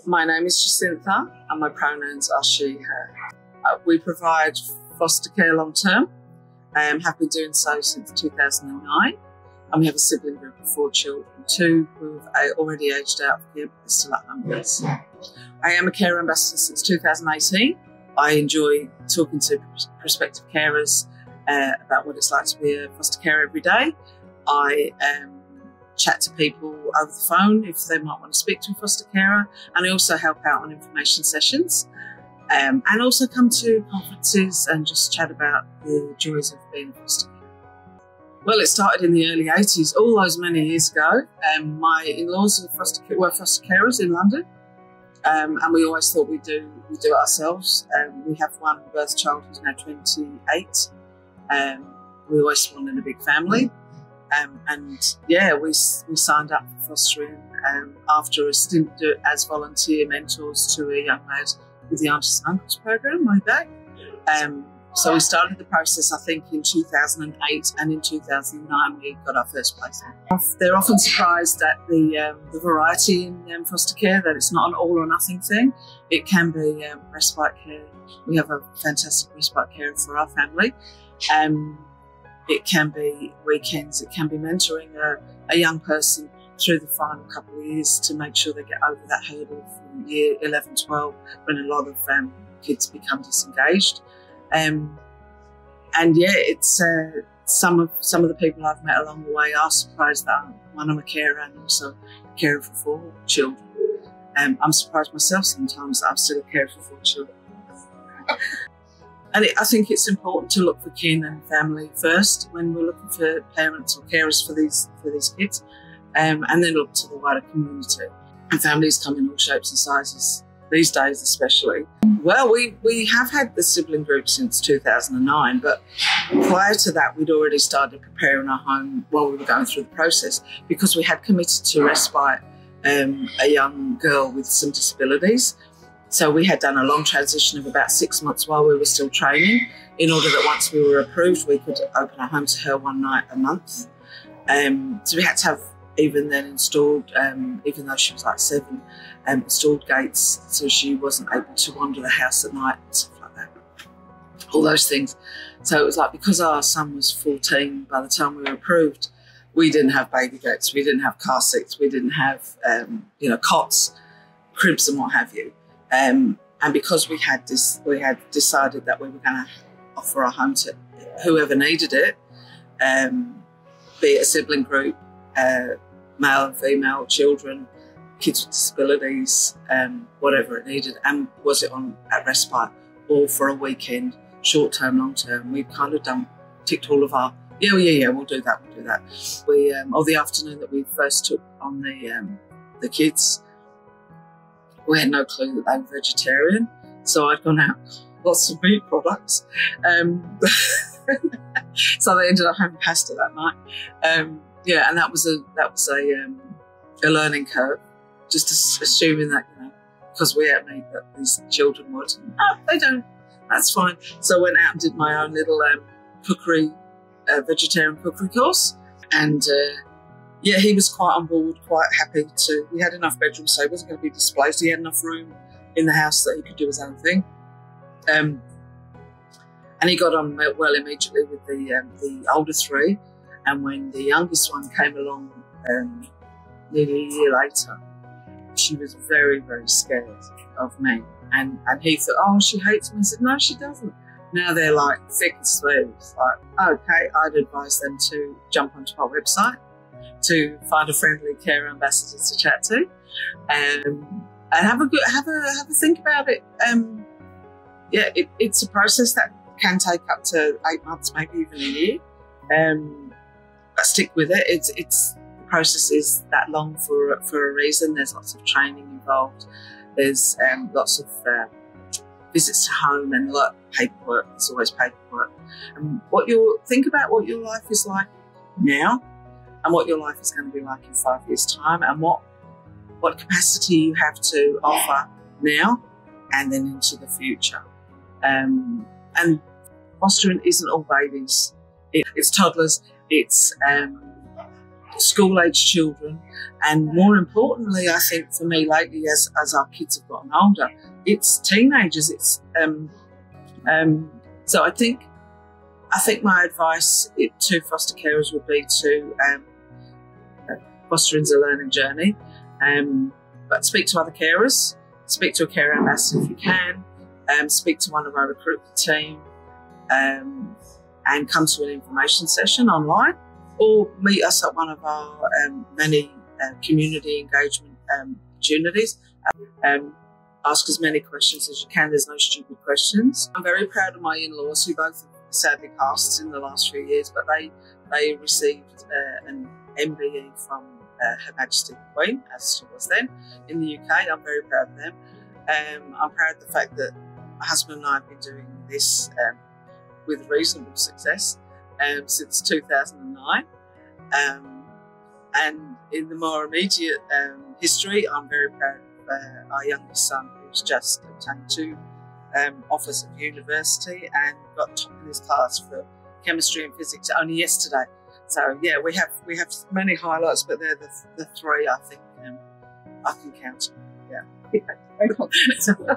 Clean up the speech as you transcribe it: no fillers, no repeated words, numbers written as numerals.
My name is Jacintha and my pronouns are she, her. We provide foster care long term, have been doing so since 2009, and we have a sibling group of 4 children, 2 who have already aged out of care but they're still at home with us. I am a Carer Ambassador since 2018. I enjoy talking to prospective carers about what it's like to be a foster carer every day. I chat to people over the phone if they might want to speak to a foster carer, and I also help out on information sessions and also come to conferences and just chat about the joys of being a foster carer. Well, it started in the early 80s, all those many years ago. My in-laws were foster carers in London, and we always thought we'd do it ourselves. We have one birth child who's now 28. We always wanted a big family. And yeah, we signed up for fostering after a stint as volunteer mentors to a young lad with the Aunties and Uncles program way back. So we started the process, I think, in 2008, and in 2009 we got our first placement. They're often surprised at the variety in foster care, that it's not an all or nothing thing. It can be respite care. We have a fantastic respite care for our family. It can be weekends, it can be mentoring a young person through the final couple of years to make sure they get over that hurdle from year 11, 12, when a lot of kids become disengaged. And yeah, it's some of the people I've met along the way are surprised that I'm a carer and also a carer for 4 children. I'm surprised myself sometimes that I'm still a carer for 4 children. And I think it's important to look for kin and family first when we're looking for parents or carers for these kids, and then look to the wider community. And families come in all shapes and sizes these days, especially. Well, we have had the sibling group since 2009, but prior to that, we'd already started preparing our home while we were going through the process, because we had committed to respite a young girl with some disabilities. So we had done a long transition of about 6 months while we were still training, in order that once we were approved, we could open our home to her one night a month. So we had to have even then installed, even though she was like 7, installed gates so she wasn't able to wander the house at night and stuff like that. All those things. So it was like, because our son was 14 by the time we were approved, we didn't have baby gates, we didn't have car seats, we didn't have cots, cribs and what have you. And because we had decided that we were going to offer our home to whoever needed it, be it a sibling group, male and female, children, kids with disabilities, whatever it needed, and was it at respite or for a weekend, short term, long term, we kind of ticked all of our yeah, we'll do that. We or the afternoon that we first took on the kids, we had no clue that they were vegetarian, so I'd gone out lots of meat products. So they ended up having pasta that night. Yeah, and that was a learning curve. Just assuming that because we ate meat that these children would. No, they don't. That's fine. So I went out and did my own little cookery, vegetarian cookery course, and. Yeah, he was quite on board, quite happy to. We had enough bedrooms, so he wasn't going to be displaced. He had enough room in the house that he could do his own thing. And he got on well immediately with the older 3. And when the youngest one came along nearly a year later, she was very, very scared of me. And he thought, oh, she hates me. I said, no, she doesn't. Now they're like thick as thieves. Like, okay, I'd advise them to jump onto our website, to find a friendly carer ambassador to chat to, and have a think about it. Yeah, it's a process that can take up to 8 months, maybe even a year. But stick with it. The process is that long for a reason. There's lots of training involved. There's lots of visits to home and a lot of paperwork. There's always paperwork. And think about what your life is like now, and what your life is going to be like in 5 years' time, and what capacity you have to offer now and then into the future. And fostering isn't all babies. It's toddlers, it's school-age children, and more importantly, I think for me lately, as our kids have gotten older, it's teenagers. So I think my advice to foster carers would be to fostering is a learning journey, but speak to other carers, speak to a carer ambassador if you can, speak to one of our recruitment team, and come to an information session online, or meet us at one of our many community engagement opportunities. Ask as many questions as you can. There's no stupid questions. I'm very proud of my in-laws, who both have sadly passed in the last few years, but they received an MBE from Her Majesty the Queen, as she was then, in the UK. I'm very proud of them. I'm proud of the fact that my husband and I have been doing this with reasonable success since 2009. And in the more immediate history, I'm very proud of our youngest son, who's just obtained 2 offers at university and got top in his class for chemistry and physics only yesterday. So yeah, we have many highlights, but they're the 3 I think I can count. Yeah. Very confident.